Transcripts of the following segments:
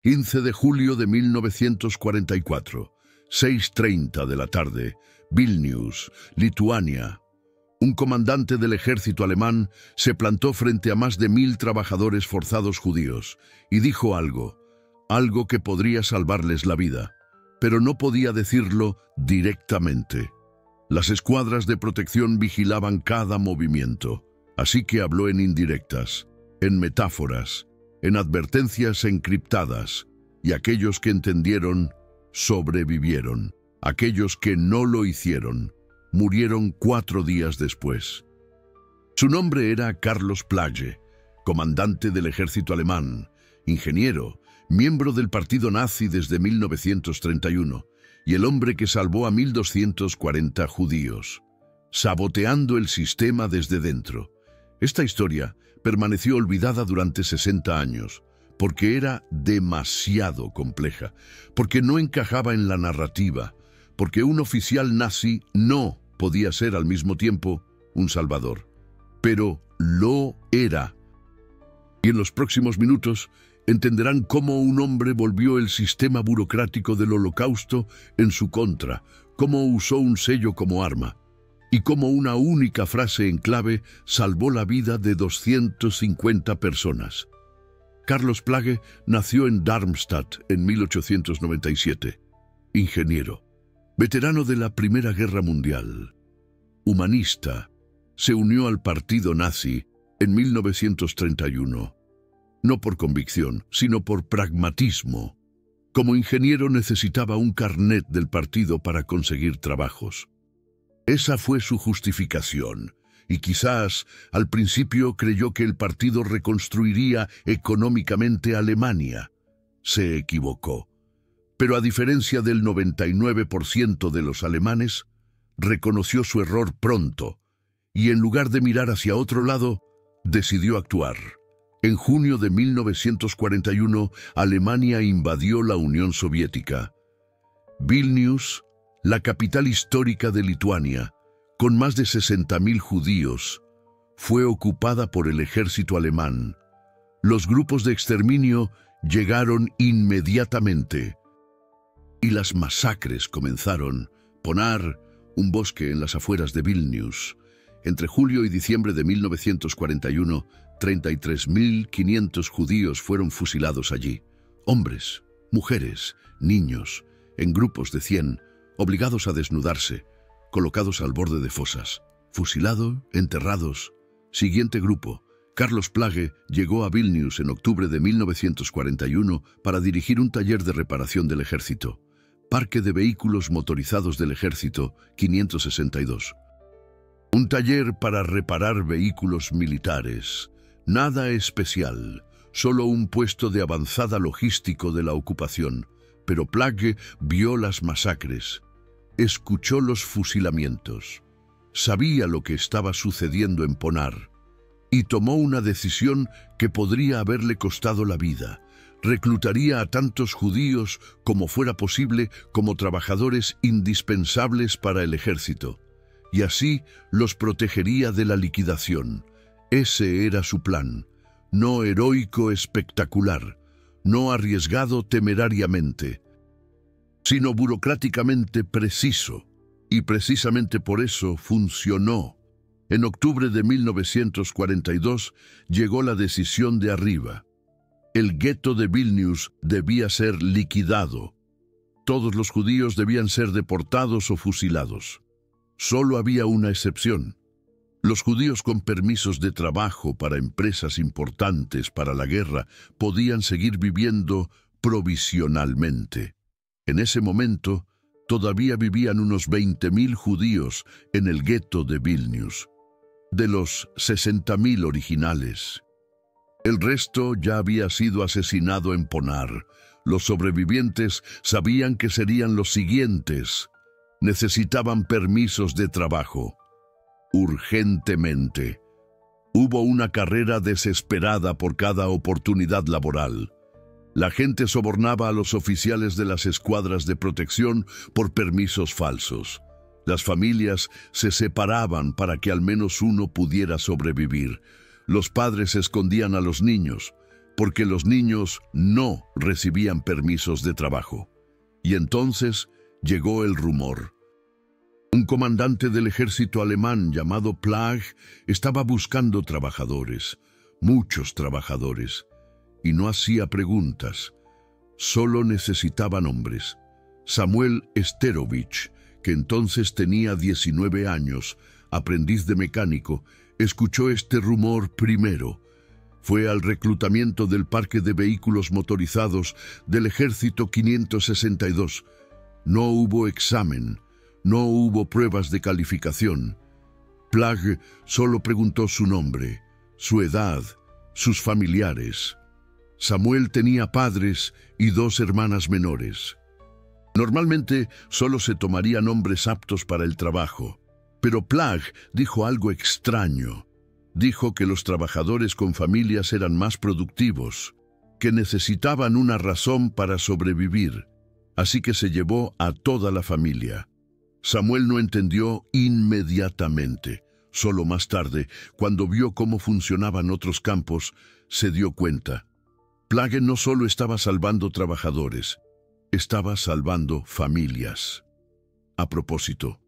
15 de julio de 1944, 6:30 de la tarde, Vilnius, Lituania. Un comandante del ejército alemán se plantó frente a más de 1000 trabajadores forzados judíos y dijo algo que podría salvarles la vida, pero no podía decirlo directamente. Las escuadras de protección vigilaban cada movimiento, así que habló en indirectas, en metáforas, en advertencias encriptadas, y aquellos que entendieron, sobrevivieron. Aquellos que no lo hicieron, murieron 4 días después. Su nombre era Carlos Plage, comandante del ejército alemán, ingeniero, miembro del partido nazi desde 1931, y el hombre que salvó a 1240 judíos, saboteando el sistema desde dentro. Esta historia permaneció olvidada durante 60 años, porque era demasiado compleja, porque no encajaba en la narrativa, porque un oficial nazi no podía ser al mismo tiempo un salvador. Pero lo era. Y en los próximos minutos entenderán cómo un hombre volvió el sistema burocrático del Holocausto en su contra, cómo usó un sello como arma, y cómo una única frase en clave salvó la vida de 250 personas. Carlos Plage nació en Darmstadt en 1897. Ingeniero, veterano de la Primera Guerra Mundial, humanista, se unió al partido nazi en 1931. No por convicción, sino por pragmatismo. Como ingeniero necesitaba un carnet del partido para conseguir trabajos. Esa fue su justificación, y quizás al principio creyó que el partido reconstruiría económicamente Alemania. Se equivocó. Pero a diferencia del 99% de los alemanes, reconoció su error pronto, y en lugar de mirar hacia otro lado, decidió actuar. En junio de 1941, Alemania invadió la Unión Soviética. Vilnius, la capital histórica de Lituania, con más de 60.000 judíos, fue ocupada por el ejército alemán. Los grupos de exterminio llegaron inmediatamente, y las masacres comenzaron. Ponar, un bosque en las afueras de Vilnius. Entre julio y diciembre de 1941, 33.500 judíos fueron fusilados allí. Hombres, mujeres, niños, en grupos de 100, obligados a desnudarse, colocados al borde de fosas. Fusilado, enterrados. Siguiente grupo. Carlos Plage llegó a Vilnius en octubre de 1941 para dirigir un taller de reparación del ejército. Parque de Vehículos Motorizados del Ejército, 562. Un taller para reparar vehículos militares. Nada especial, solo un puesto de avanzada logístico de la ocupación. Pero Plage vio las masacres, escuchó los fusilamientos, sabía lo que estaba sucediendo en Ponar y tomó una decisión que podría haberle costado la vida. Reclutaría a tantos judíos como fuera posible como trabajadores indispensables para el ejército, y así los protegería de la liquidación. Ese era su plan, no heroico espectacular, no arriesgado temerariamente, sino burocráticamente preciso, y precisamente por eso funcionó. En octubre de 1942 llegó la decisión de arriba. El gueto de Vilnius debía ser liquidado. Todos los judíos debían ser deportados o fusilados. Solo había una excepción. Los judíos con permisos de trabajo para empresas importantes para la guerra podían seguir viviendo provisionalmente. En ese momento, todavía vivían unos 20.000 judíos en el gueto de Vilnius, de los 60.000 originales. El resto ya había sido asesinado en Ponar. Los sobrevivientes sabían que serían los siguientes. Necesitaban permisos de trabajo. Urgentemente. Hubo una carrera desesperada por cada oportunidad laboral. La gente sobornaba a los oficiales de las escuadras de protección por permisos falsos. Las familias se separaban para que al menos uno pudiera sobrevivir. Los padres escondían a los niños. porque los niños no recibían permisos de trabajo. Y entonces llegó el rumor. Un comandante del ejército alemán llamado Plagg estaba buscando trabajadores, muchos trabajadores, y no hacía preguntas, solo necesitaba nombres. Samuel Sterovich, que entonces tenía 19 años, aprendiz de mecánico, escuchó este rumor primero. Fue al reclutamiento del parque de vehículos motorizados del ejército 562. No hubo examen, no hubo pruebas de calificación. Plagg solo preguntó su nombre, su edad, sus familiares. Samuel tenía padres y 2 hermanas menores. Normalmente solo se tomarían hombres aptos para el trabajo, pero Plagg dijo algo extraño. Dijo que los trabajadores con familias eran más productivos, que necesitaban una razón para sobrevivir, así que se llevó a toda la familia. Samuel no entendió inmediatamente. Solo más tarde, cuando vio cómo funcionaban otros campos, se dio cuenta. Plagg no solo estaba salvando trabajadores, estaba salvando familias. A propósito,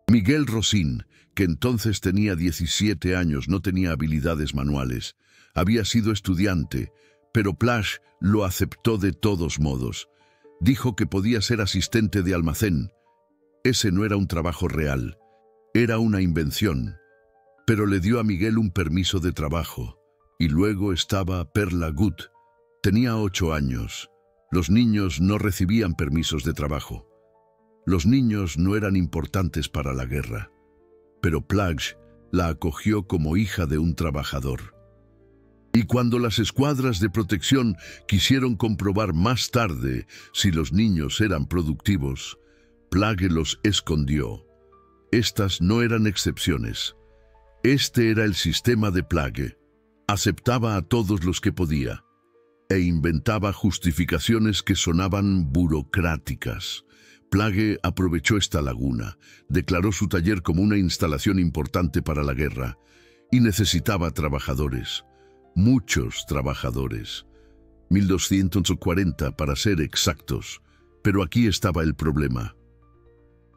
Miguel Rosín, que entonces tenía 17 años, no tenía habilidades manuales. Había sido estudiante, pero Plagg lo aceptó de todos modos. Dijo que podía ser asistente de almacén. Ese no era un trabajo real, era una invención. Pero le dio a Miguel un permiso de trabajo. Y luego estaba Perla Gut. Tenía 8 años. Los niños no recibían permisos de trabajo. Los niños no eran importantes para la guerra, pero Plagg la acogió como hija de un trabajador. Y cuando las escuadras de protección quisieron comprobar más tarde si los niños eran productivos, Plagg los escondió. Estas no eran excepciones. Este era el sistema de Plagg. Aceptaba a todos los que podía e inventaba justificaciones que sonaban burocráticas. Plagg aprovechó esta laguna, declaró su taller como una instalación importante para la guerra y necesitaba trabajadores, muchos trabajadores, 1240 para ser exactos, pero aquí estaba el problema.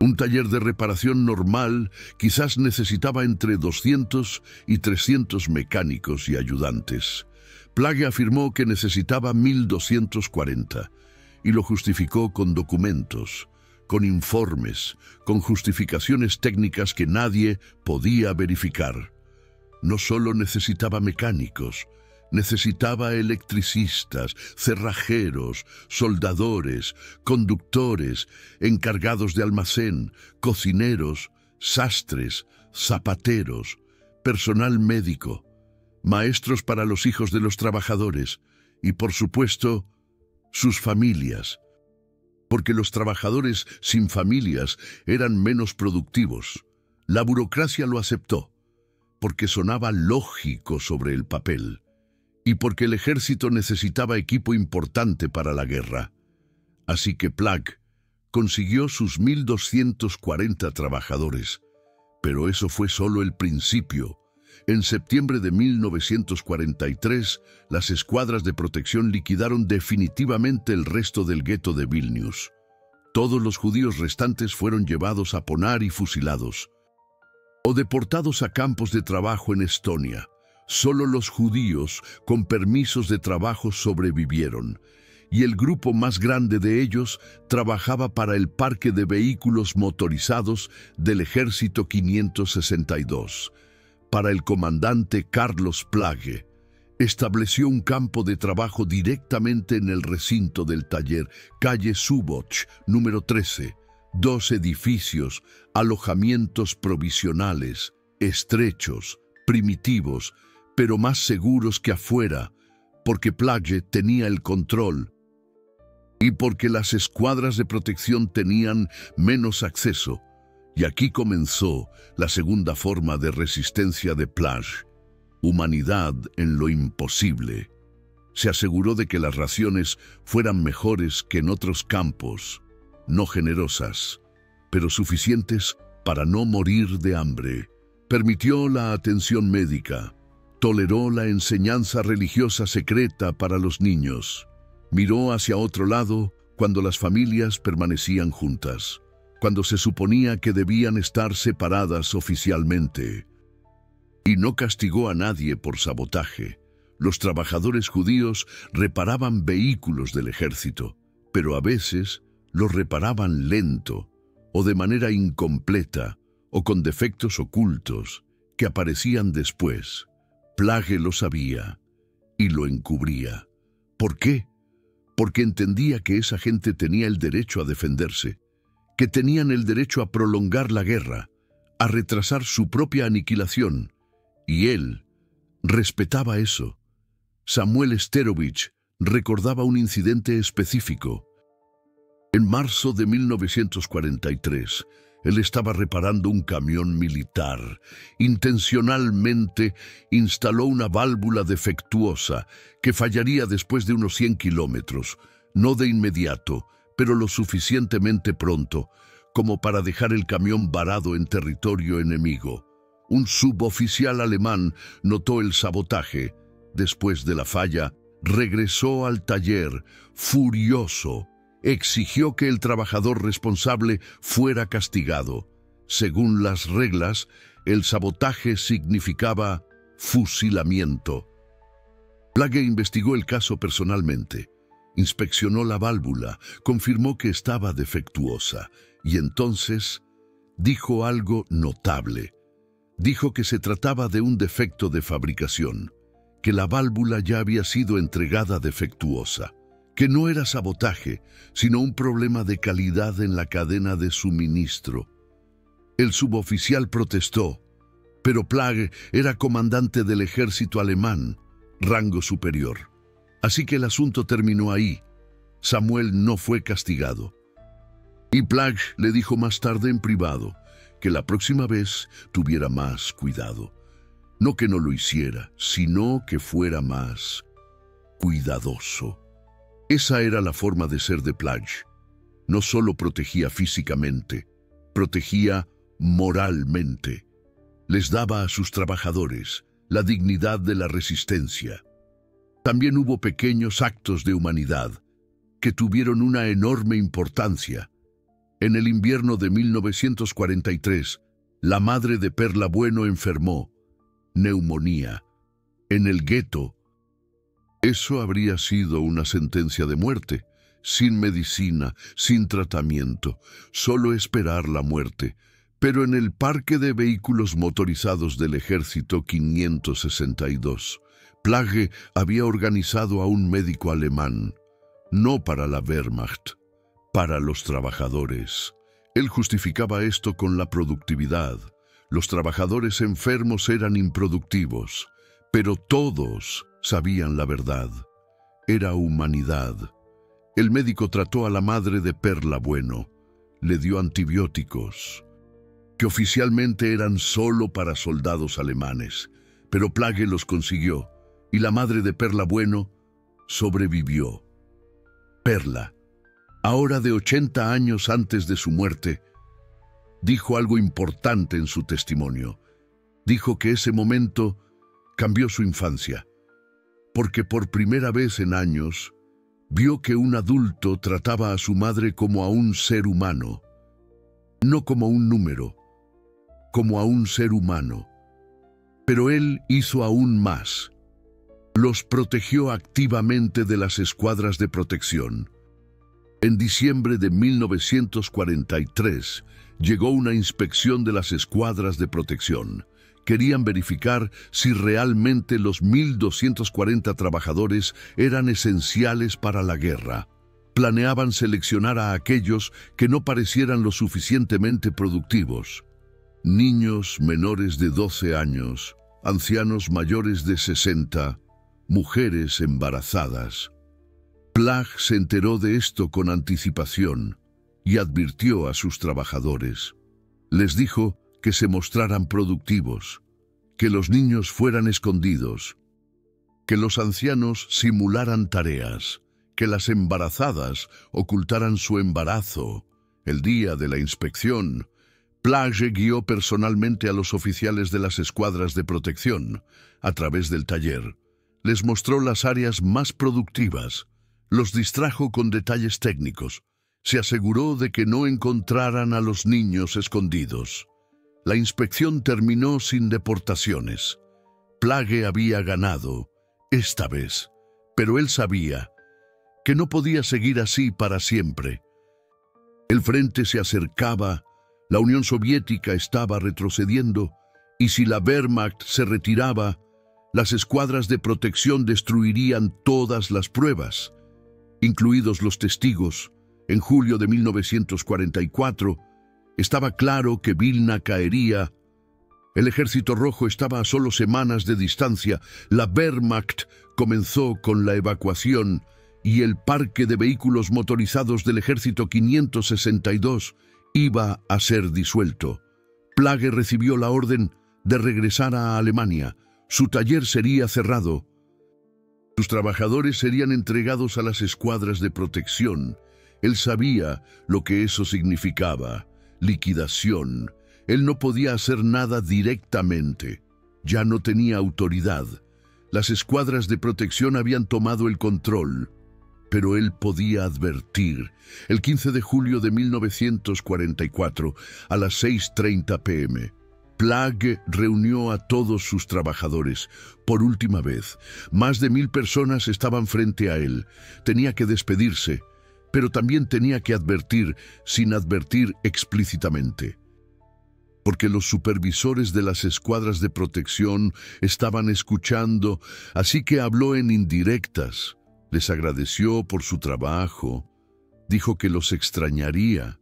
Un taller de reparación normal quizás necesitaba entre 200 y 300 mecánicos y ayudantes. Plagg afirmó que necesitaba 1240 y lo justificó con documentos, con informes, con justificaciones técnicas que nadie podía verificar. No solo necesitaba mecánicos, necesitaba electricistas, cerrajeros, soldadores, conductores, encargados de almacén, cocineros, sastres, zapateros, personal médico, maestros para los hijos de los trabajadores y, por supuesto, sus familias, porque los trabajadores sin familias eran menos productivos. La burocracia lo aceptó, porque sonaba lógico sobre el papel, y porque el ejército necesitaba equipo importante para la guerra. Así que Plagg consiguió sus 1240 trabajadores, pero eso fue solo el principio. En septiembre de 1943, las escuadras de protección liquidaron definitivamente el resto del gueto de Vilnius. Todos los judíos restantes fueron llevados a Ponar y fusilados, o deportados a campos de trabajo en Estonia. Solo los judíos con permisos de trabajo sobrevivieron, y el grupo más grande de ellos trabajaba para el parque de vehículos motorizados del Ejército 562. Para el comandante Carlos Plagg, estableció un campo de trabajo directamente en el recinto del taller, calle Suboch, número 13, 2 edificios, alojamientos provisionales, estrechos, primitivos, pero más seguros que afuera, porque Plagg tenía el control y porque las escuadras de protección tenían menos acceso. Y aquí comenzó la segunda forma de resistencia de Plagg: humanidad en lo imposible. Se aseguró de que las raciones fueran mejores que en otros campos, no generosas, pero suficientes para no morir de hambre. Permitió la atención médica, Toleró la enseñanza religiosa secreta para los niños. Miró hacia otro lado cuando las familias permanecían juntas, cuando se suponía que debían estar separadas oficialmente. Y no castigó a nadie por sabotaje. Los trabajadores judíos reparaban vehículos del ejército, pero a veces los reparaban lento, o de manera incompleta, o con defectos ocultos que aparecían después. Plage lo sabía y lo encubría. ¿Por qué? Porque entendía que esa gente tenía el derecho a defenderse, que tenían el derecho a prolongar la guerra, a retrasar su propia aniquilación, y él respetaba eso. Samuel Sterovich recordaba un incidente específico. En marzo de 1943, él estaba reparando un camión militar. Intencionalmente instaló una válvula defectuosa que fallaría después de unos 100 kilómetros, no de inmediato, pero lo suficientemente pronto como para dejar el camión varado en territorio enemigo. Un suboficial alemán notó el sabotaje. Después de la falla, regresó al taller, furioso. Exigió que el trabajador responsable fuera castigado. Según las reglas, el sabotaje significaba fusilamiento. Plage investigó el caso personalmente. Inspeccionó la válvula, confirmó que estaba defectuosa, y entonces dijo algo notable. Dijo que se trataba de un defecto de fabricación, que la válvula ya había sido entregada defectuosa, que no era sabotaje, sino un problema de calidad en la cadena de suministro. El suboficial protestó, pero Plage era comandante del ejército alemán, rango superior. Así que el asunto terminó ahí. Samuel no fue castigado. Y Plage le dijo más tarde en privado que la próxima vez tuviera más cuidado. No que no lo hiciera, sino que fuera más cuidadoso. Esa era la forma de ser de Plage. No solo protegía físicamente, protegía moralmente. Les daba a sus trabajadores la dignidad de la resistencia. También hubo pequeños actos de humanidad que tuvieron una enorme importancia. En el invierno de 1943, la madre de Perla Bueno enfermó, neumonía, en el gueto. Eso habría sido una sentencia de muerte, sin medicina, sin tratamiento, solo esperar la muerte. Pero en el parque de vehículos motorizados del Ejército 562, Plage había organizado a un médico alemán, no para la Wehrmacht, para los trabajadores. Él justificaba esto con la productividad. Los trabajadores enfermos eran improductivos, pero todos sabían la verdad. Era humanidad. El médico trató a la madre de Perla Bueno, le dio antibióticos, que oficialmente eran solo para soldados alemanes, pero Plage los consiguió, y la madre de Perla Bueno sobrevivió. Perla, ahora de 80 años antes de su muerte, dijo algo importante en su testimonio. Dijo que ese momento cambió su infancia, porque por primera vez en años vio que un adulto trataba a su madre como a un ser humano, no como un número, como a un ser humano. Pero él hizo aún más. Los protegió activamente de las escuadras de protección. En diciembre de 1943 llegó una inspección de las escuadras de protección. Querían verificar si realmente los 1.240 trabajadores eran esenciales para la guerra. Planeaban seleccionar a aquellos que no parecieran lo suficientemente productivos. Niños menores de 12 años, ancianos mayores de 60, mujeres embarazadas. Plage se enteró de esto con anticipación y advirtió a sus trabajadores. Les dijo que se mostraran productivos, que los niños fueran escondidos, que los ancianos simularan tareas, que las embarazadas ocultaran su embarazo. El día de la inspección, Plage guió personalmente a los oficiales de las escuadras de protección a través del taller. Les mostró las áreas más productivas, los distrajo con detalles técnicos, se aseguró de que no encontraran a los niños escondidos. La inspección terminó sin deportaciones. Plage había ganado, esta vez, pero él sabía que no podía seguir así para siempre. El frente se acercaba, la Unión Soviética estaba retrocediendo, y si la Wehrmacht se retiraba, las escuadras de protección destruirían todas las pruebas, incluidos los testigos. En julio de 1944, estaba claro que Vilna caería. El Ejército Rojo estaba a solo semanas de distancia. La Wehrmacht comenzó con la evacuación y el parque de vehículos motorizados del Ejército 562 iba a ser disuelto. Plage recibió la orden de regresar a Alemania. Su taller sería cerrado. Sus trabajadores serían entregados a las escuadras de protección. Él sabía lo que eso significaba. Liquidación. Él no podía hacer nada directamente. Ya no tenía autoridad. Las escuadras de protección habían tomado el control. Pero él podía advertir. El 15 de julio de 1944, a las 6:30 p.m., Plage reunió a todos sus trabajadores. Por última vez, más de 1000 personas estaban frente a él. Tenía que despedirse, pero también tenía que advertir, sin advertir explícitamente. Porque los supervisores de las escuadras de protección estaban escuchando, así que habló en indirectas. Les agradeció por su trabajo, dijo que los extrañaría,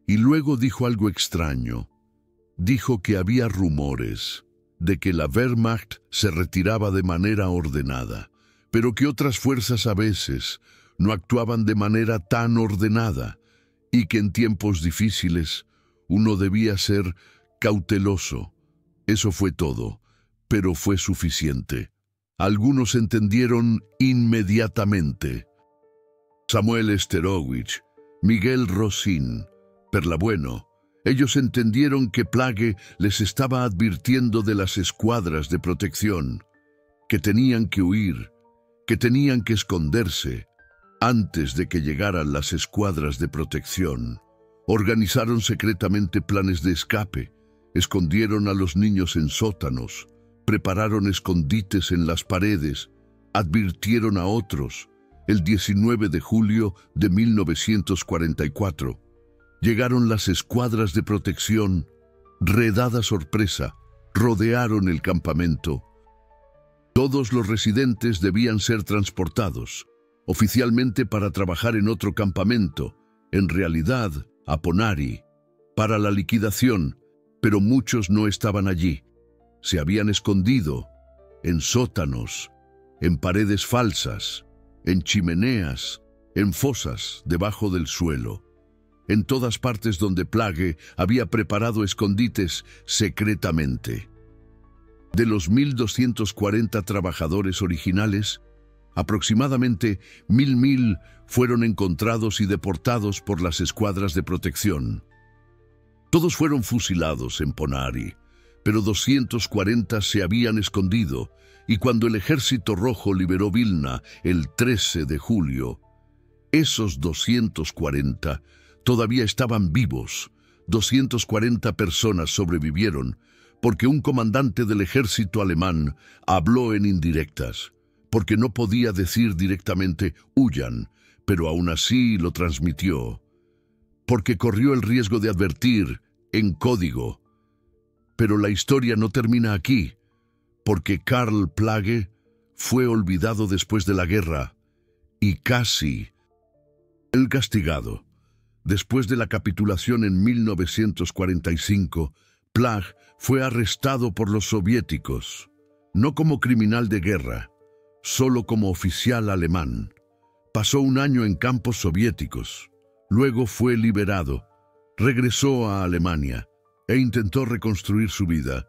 y luego dijo algo extraño. Dijo que había rumores de que la Wehrmacht se retiraba de manera ordenada, pero que otras fuerzas a veces no actuaban de manera tan ordenada y que en tiempos difíciles uno debía ser cauteloso. Eso fue todo, pero fue suficiente. Algunos entendieron inmediatamente. Samuel Sterowicz, Miguel Rosin, Perlabueno. Ellos entendieron que Plage les estaba advirtiendo de las escuadras de protección, que tenían que huir, que tenían que esconderse antes de que llegaran las escuadras de protección. Organizaron secretamente planes de escape, escondieron a los niños en sótanos, prepararon escondites en las paredes, advirtieron a otros. El 19 de julio de 1944, llegaron las escuadras de protección, redada sorpresa, rodearon el campamento. Todos los residentes debían ser transportados, oficialmente para trabajar en otro campamento, en realidad a Ponari, para la liquidación, pero muchos no estaban allí. Se habían escondido en sótanos, en paredes falsas, en chimeneas, en fosas debajo del suelo. En todas partes donde Plage había preparado escondites secretamente. De los 1.240 trabajadores originales, aproximadamente 1.000 fueron encontrados y deportados por las escuadras de protección. Todos fueron fusilados en Ponari, pero 240 se habían escondido, y cuando el Ejército Rojo liberó Vilna el 13 de julio, esos 240 todavía estaban vivos. 240 personas sobrevivieron porque un comandante del ejército alemán habló en indirectas, porque no podía decir directamente «huyan», pero aún así lo transmitió, porque corrió el riesgo de advertir en código. Pero la historia no termina aquí, porque Karl Plage fue olvidado después de la guerra y casi el castigado. Después de la capitulación en 1945, Plage fue arrestado por los soviéticos, no como criminal de guerra, solo como oficial alemán. Pasó un año en campos soviéticos, luego fue liberado, regresó a Alemania e intentó reconstruir su vida,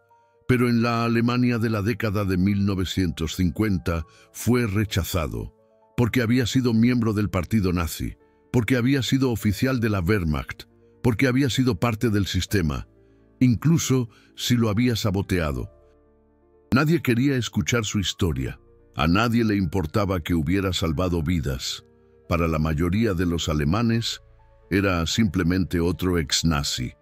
pero en la Alemania de la década de 1950 fue rechazado, porque había sido miembro del partido nazi, porque había sido oficial de la Wehrmacht, porque había sido parte del sistema. incluso si lo había saboteado. Nadie quería escuchar su historia. A nadie le importaba que hubiera salvado vidas. Para la mayoría de los alemanes, era simplemente otro ex-nazi.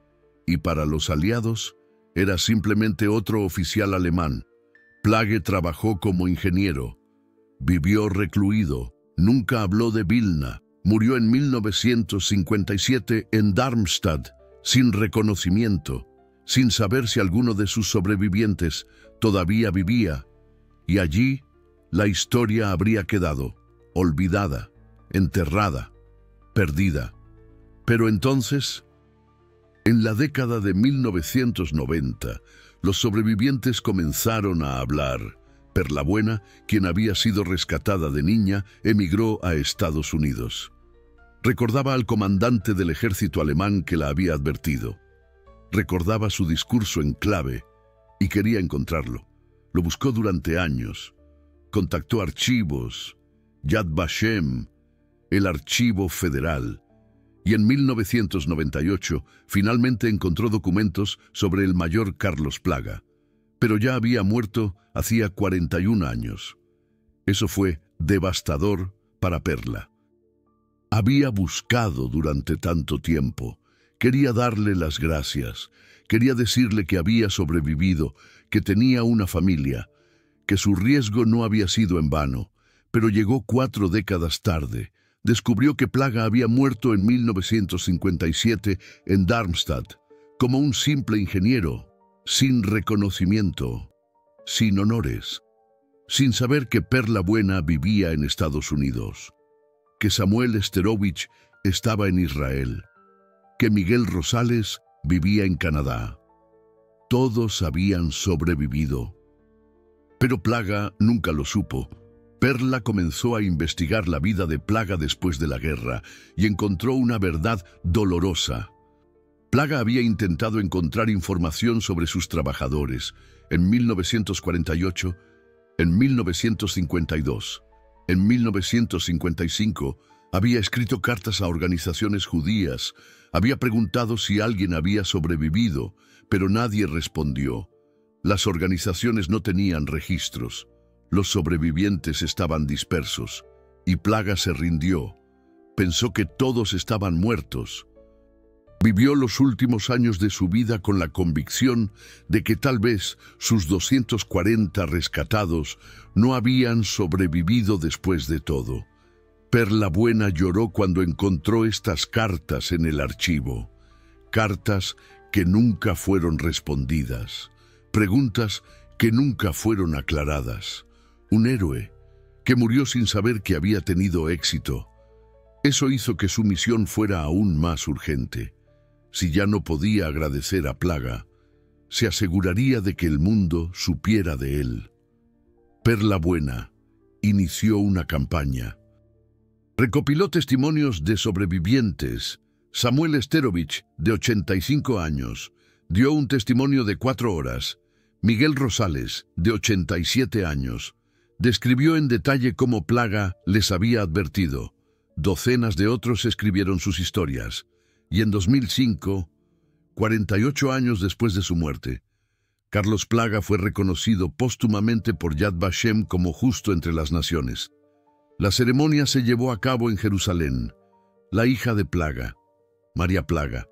Y para los aliados, era simplemente otro oficial alemán. Plage trabajó como ingeniero. Vivió recluido. Nunca habló de Vilna. Murió en 1957 en Darmstadt, sin reconocimiento, sin saber si alguno de sus sobrevivientes todavía vivía. Y allí, la historia habría quedado, olvidada, enterrada, perdida. Pero entonces, en la década de 1990, los sobrevivientes comenzaron a hablar. Perla Buena, quien había sido rescatada de niña, emigró a Estados Unidos. Recordaba al comandante del ejército alemán que la había advertido. Recordaba su discurso en clave y quería encontrarlo. Lo buscó durante años. Contactó archivos, Yad Vashem, el archivo federal, y en 1998 finalmente encontró documentos sobre el mayor Carlos Plaga, pero ya había muerto hacía 41 años. Eso fue devastador para Perla. Había buscado durante tanto tiempo. Quería darle las gracias. Quería decirle que había sobrevivido, que tenía una familia, que su riesgo no había sido en vano. Pero llegó 4 décadas tarde. Descubrió que Plaga había muerto en 1957 en Darmstadt, como un simple ingeniero, sin reconocimiento, sin honores, sin saber que Perla Buena vivía en Estados Unidos, que Samuel Sterovich estaba en Israel, que Miguel Rosales vivía en Canadá. Todos habían sobrevivido. Pero Plaga nunca lo supo. Perla comenzó a investigar la vida de Plaga después de la guerra y encontró una verdad dolorosa. Plaga había intentado encontrar información sobre sus trabajadores en 1948, en 1952, en 1955. Había escrito cartas a organizaciones judías, había preguntado si alguien había sobrevivido, pero nadie respondió. Las organizaciones no tenían registros. Los sobrevivientes estaban dispersos, y Plaga se rindió. Pensó que todos estaban muertos. Vivió los últimos años de su vida con la convicción de que tal vez sus 240 rescatados no habían sobrevivido después de todo. Perla Buena lloró cuando encontró estas cartas en el archivo. Cartas que nunca fueron respondidas. Preguntas que nunca fueron aclaradas. Un héroe que murió sin saber que había tenido éxito. Eso hizo que su misión fuera aún más urgente. Si ya no podía agradecer a Plaga, se aseguraría de que el mundo supiera de él. Perla Buena inició una campaña. Recopiló testimonios de sobrevivientes. Samuel Sterovich, de 85 años, dio un testimonio de 4 horas. Miguel Rosales, de 87 años, describió en detalle cómo Plaga les había advertido. Docenas de otros escribieron sus historias. Y en 2005, 48 años después de su muerte, Carlos Plaga fue reconocido póstumamente por Yad Vashem como justo entre las naciones. La ceremonia se llevó a cabo en Jerusalén. La hija de Plaga, María Plaga,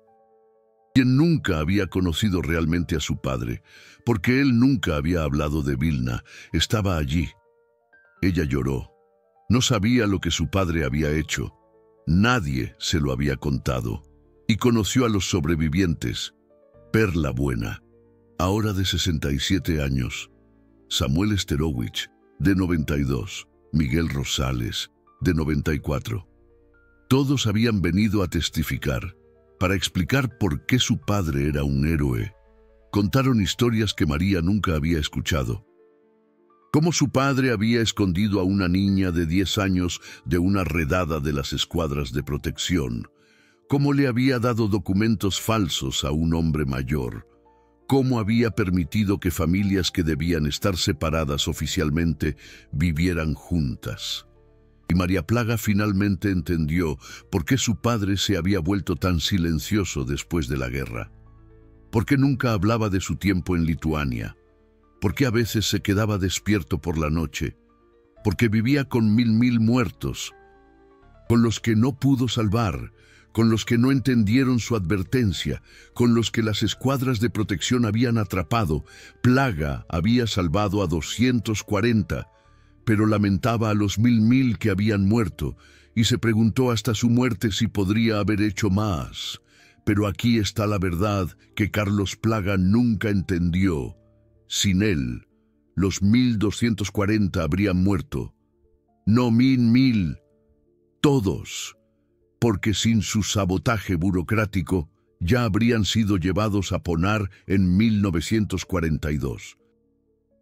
quien nunca había conocido realmente a su padre, porque él nunca había hablado de Vilna, estaba allí. Ella lloró. No sabía lo que su padre había hecho. Nadie se lo había contado. Y conoció a los sobrevivientes. Perla Buena, ahora de 67 años. Samuel Sterovich, de 92. Miguel Rosales, de 94. Todos habían venido a testificar, para explicar por qué su padre era un héroe. Contaron historias que María nunca había escuchado. Cómo su padre había escondido a una niña de 10 años de una redada de las escuadras de protección. Cómo le había dado documentos falsos a un hombre mayor. Cómo había permitido que familias que debían estar separadas oficialmente vivieran juntas. Y María Plaga finalmente entendió por qué su padre se había vuelto tan silencioso después de la guerra. ¿Por qué nunca hablaba de su tiempo en Lituania? ¿Por qué a veces se quedaba despierto por la noche? Porque vivía con mil muertos, con los que no pudo salvar, con los que no entendieron su advertencia, con los que las escuadras de protección habían atrapado. Plaga había salvado a 240, pero lamentaba a los mil que habían muerto, y se preguntó hasta su muerte si podría haber hecho más. Pero aquí está la verdad que Carlos Plaga nunca entendió. Sin él, los 1240 habrían muerto. No mil, todos, porque sin su sabotaje burocrático ya habrían sido llevados a Ponar en 1942.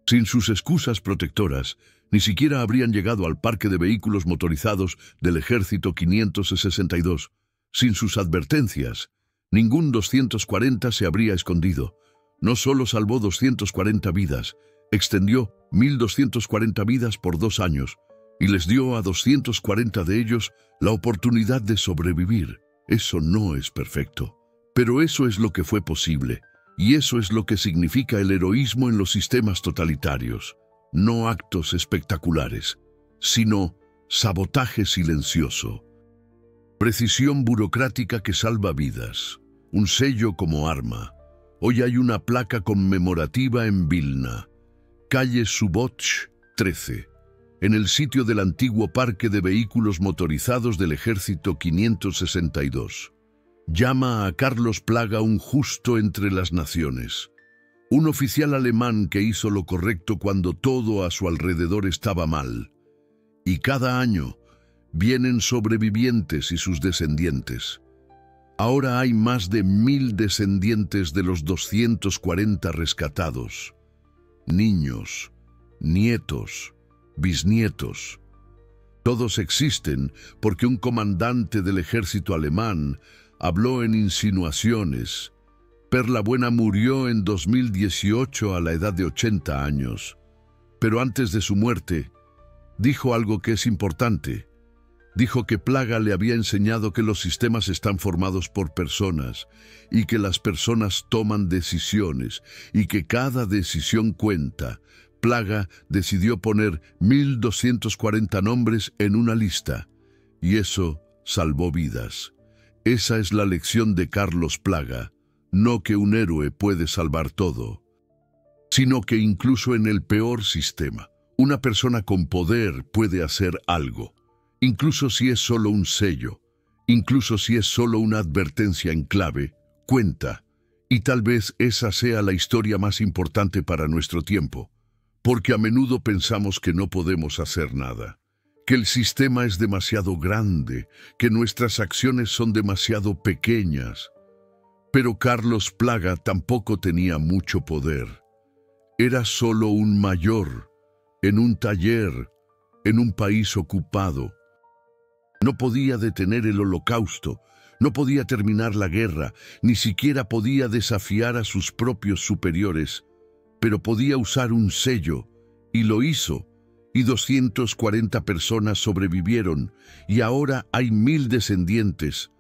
Sin sus excusas protectoras, ni siquiera habrían llegado al parque de vehículos motorizados del Ejército 562. Sin sus advertencias, ningún 240 se habría escondido. No solo salvó 240 vidas, extendió 1240 vidas por 2 años y les dio a 240 de ellos la oportunidad de sobrevivir. Eso no es perfecto, pero eso es lo que fue posible, y eso es lo que significa el heroísmo en los sistemas totalitarios. No actos espectaculares, sino sabotaje silencioso. Precisión burocrática que salva vidas. Un sello como arma. Hoy hay una placa conmemorativa en Vilna, calle Suboch 13, en el sitio del antiguo parque de vehículos motorizados del Ejército 562. Llama a Carlos Plaga un justo entre las naciones. Un oficial alemán que hizo lo correcto cuando todo a su alrededor estaba mal. Y cada año vienen sobrevivientes y sus descendientes. Ahora hay más de 1000 descendientes de los 240 rescatados. Niños, nietos, bisnietos. Todos existen porque un comandante del ejército alemán habló en insinuaciones. Perla Buena murió en 2018 a la edad de 80 años. Pero antes de su muerte, dijo algo que es importante. Dijo que Plaga le había enseñado que los sistemas están formados por personas y que las personas toman decisiones y que cada decisión cuenta. Plaga decidió poner 1240 nombres en una lista y eso salvó vidas. Esa es la lección de Carlos Plaga. No que un héroe puede salvar todo, sino que incluso en el peor sistema, una persona con poder puede hacer algo. Incluso si es solo un sello, incluso si es solo una advertencia en clave, cuenta. Y tal vez esa sea la historia más importante para nuestro tiempo, porque a menudo pensamos que no podemos hacer nada, que el sistema es demasiado grande, que nuestras acciones son demasiado pequeñas. Pero Carlos Plaga tampoco tenía mucho poder. Era solo un mayor, en un taller, en un país ocupado. No podía detener el holocausto, no podía terminar la guerra, ni siquiera podía desafiar a sus propios superiores, pero podía usar un sello, y lo hizo, y 240 personas sobrevivieron, y ahora hay 1000 descendientes,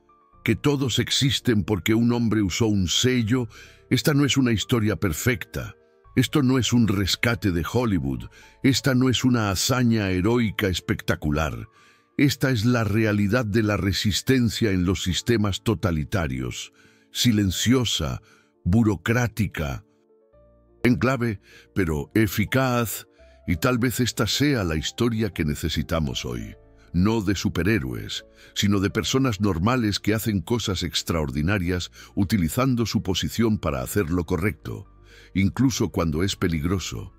que todos existen porque un hombre usó un sello. Esta no es una historia perfecta, esto no es un rescate de Hollywood, esta no es una hazaña heroica espectacular. Esta es la realidad de la resistencia en los sistemas totalitarios, silenciosa, burocrática, en clave, pero eficaz, y tal vez esta sea la historia que necesitamos hoy. No de superhéroes, sino de personas normales que hacen cosas extraordinarias utilizando su posición para hacer lo correcto, incluso cuando es peligroso.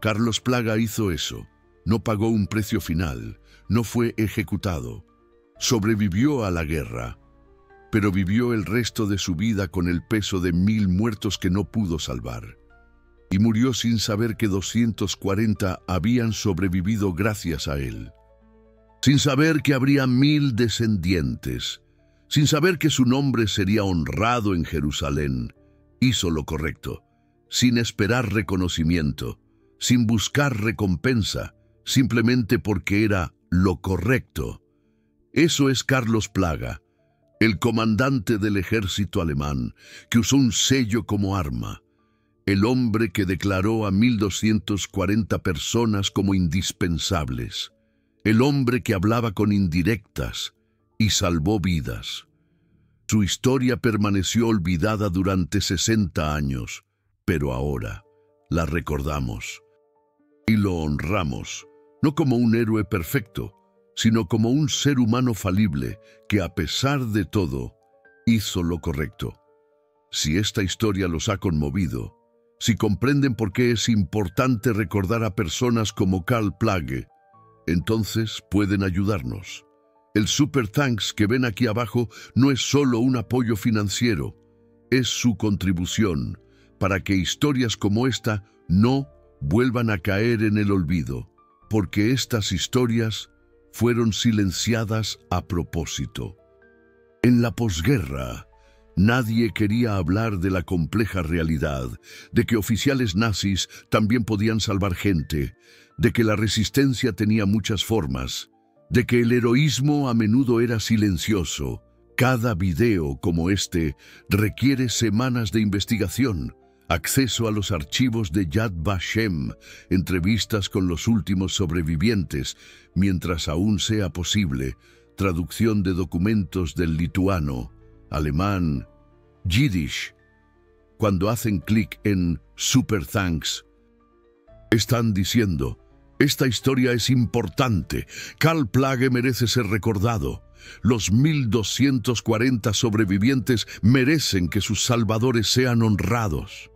Carlos Plaga hizo eso. No pagó un precio final, no fue ejecutado. Sobrevivió a la guerra, pero vivió el resto de su vida con el peso de 1000 muertos que no pudo salvar. Y murió sin saber que 240 habían sobrevivido gracias a él. Sin saber que habría 1000 descendientes, sin saber que su nombre sería honrado en Jerusalén, hizo lo correcto, sin esperar reconocimiento, sin buscar recompensa, simplemente porque era lo correcto. Eso es Carlos Plaga. el comandante del ejército alemán, que usó un sello como arma, el hombre que declaró a 1240 personas como indispensables, el hombre que hablaba con indirectas y salvó vidas. Su historia permaneció olvidada durante 60 años, pero ahora la recordamos y lo honramos, no como un héroe perfecto, sino como un ser humano falible que, a pesar de todo, hizo lo correcto. Si esta historia los ha conmovido, si comprenden por qué es importante recordar a personas como Karl Plage, entonces pueden ayudarnos. El Super Thanks que ven aquí abajo no es solo un apoyo financiero, es su contribución para que historias como esta no vuelvan a caer en el olvido, porque estas historias fueron silenciadas a propósito. En la posguerra, nadie quería hablar de la compleja realidad, de que oficiales nazis también podían salvar gente, de que la resistencia tenía muchas formas, de que el heroísmo a menudo era silencioso. Cada video como este requiere semanas de investigación, acceso a los archivos de Yad Vashem, entrevistas con los últimos sobrevivientes, mientras aún sea posible, traducción de documentos del lituano, alemán, yiddish. Cuando hacen clic en Super Thanks, están diciendo: esta historia es importante. Karl Plage merece ser recordado. Los 1240 sobrevivientes merecen que sus salvadores sean honrados.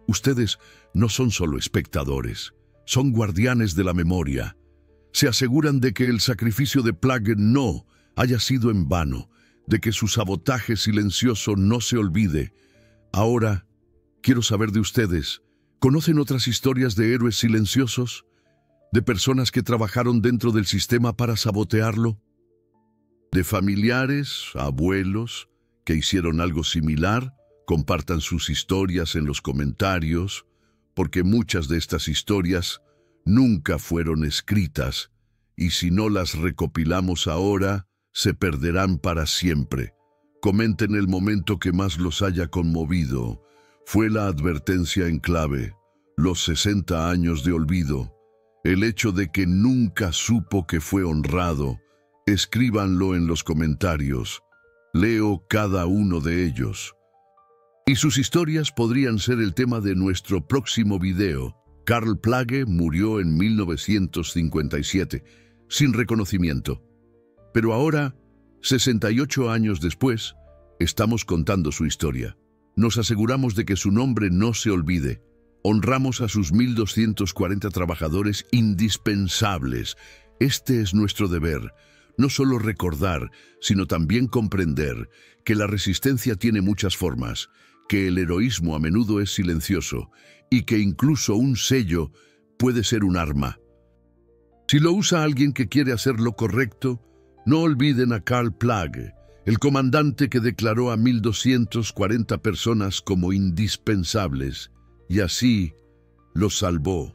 Ustedes no son solo espectadores, son guardianes de la memoria. Se aseguran de que el sacrificio de Plage no haya sido en vano, de que su sabotaje silencioso no se olvide. Ahora, quiero saber de ustedes, ¿conocen otras historias de héroes silenciosos? ¿De personas que trabajaron dentro del sistema para sabotearlo? ¿De familiares, abuelos, que hicieron algo similar? Compartan sus historias en los comentarios, porque muchas de estas historias nunca fueron escritas, y si no las recopilamos ahora, se perderán para siempre. Comenten el momento que más los haya conmovido. Fue la advertencia en clave, los 60 años de olvido, el hecho de que nunca supo que fue honrado. Escríbanlo en los comentarios. Leo cada uno de ellos. Y sus historias podrían ser el tema de nuestro próximo video. Karl Plage murió en 1957, sin reconocimiento. Pero ahora, 68 años después, estamos contando su historia. Nos aseguramos de que su nombre no se olvide. Honramos a sus 1240 trabajadores indispensables. Este es nuestro deber. No solo recordar, sino también comprender que la resistencia tiene muchas formas, que el heroísmo a menudo es silencioso y que incluso un sello puede ser un arma. Si lo usa alguien que quiere hacer lo correcto, no olviden a Karl Plage, el comandante que declaró a 1240 personas como indispensables y así los salvó.